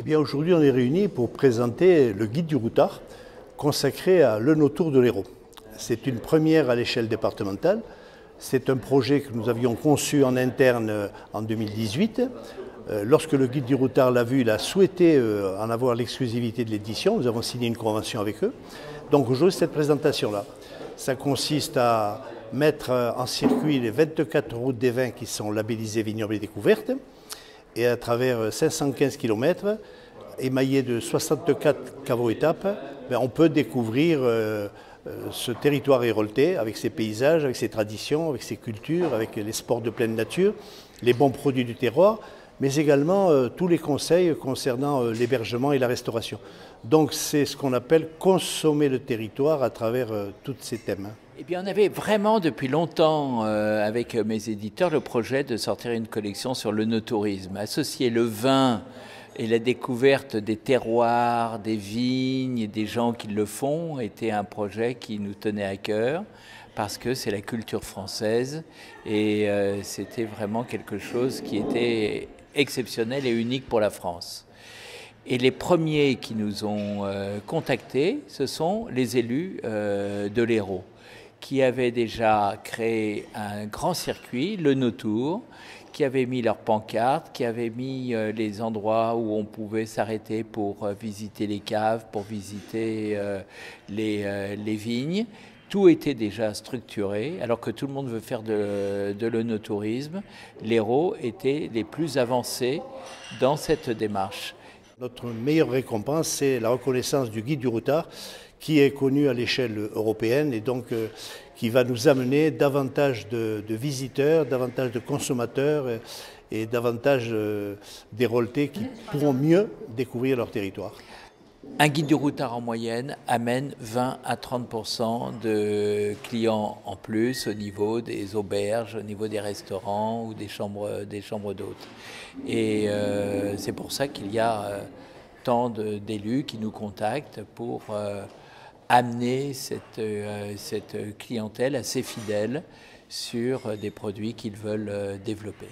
bien, aujourd'hui, on est réunis pour présenter le guide du routard consacré à l'Eunotour de l'Hérault. C'est une première à l'échelle départementale. C'est un projet que nous avions conçu en interne en 2018. Lorsque le guide du routard l'a vu, il a souhaité en avoir l'exclusivité de l'édition. Nous avons signé une convention avec eux. Donc aujourd'hui, cette présentation-là, ça consiste à mettre en circuit les 24 routes des vins qui sont labellisées Vignobles et Découvertes, et à travers 515 km, émaillés de 64 caveaux-étapes, on peut découvrir ce territoire héroltais avec ses paysages, avec ses traditions, avec ses cultures, avec les sports de pleine nature, les bons produits du terroir, mais également tous les conseils concernant l'hébergement et la restauration. Donc c'est ce qu'on appelle consommer le territoire à travers tous ces thèmes. Eh bien, on avait vraiment depuis longtemps, avec mes éditeurs, le projet de sortir une collection sur l'œnotourisme. Associer le vin et la découverte des terroirs, des vignes et des gens qui le font était un projet qui nous tenait à cœur parce que c'est la culture française et c'était vraiment quelque chose qui était exceptionnel et unique pour la France. Et les premiers qui nous ont contactés, ce sont les élus de l'Hérault, qui avaient déjà créé un grand circuit, l'Eunotour, qui avaient mis leurs pancartes, qui avaient mis les endroits où on pouvait s'arrêter pour visiter les caves, pour visiter les vignes. Tout était déjà structuré, alors que tout le monde veut faire de l'œnotourisme. L'Hérault était les plus avancés dans cette démarche. Notre meilleure récompense, c'est la reconnaissance du guide du routard, qui est connu à l'échelle européenne et donc qui va nous amener davantage de visiteurs, davantage de consommateurs et davantage d'héroltais qui pourront mieux découvrir leur territoire. Un guide du routard en moyenne amène 20 à 30% de clients en plus au niveau des auberges, au niveau des restaurants ou des chambres d'hôtes. Et c'est pour ça qu'il y a tant d'élus qui nous contactent pour amener cette clientèle assez fidèle sur des produits qu'ils veulent développer.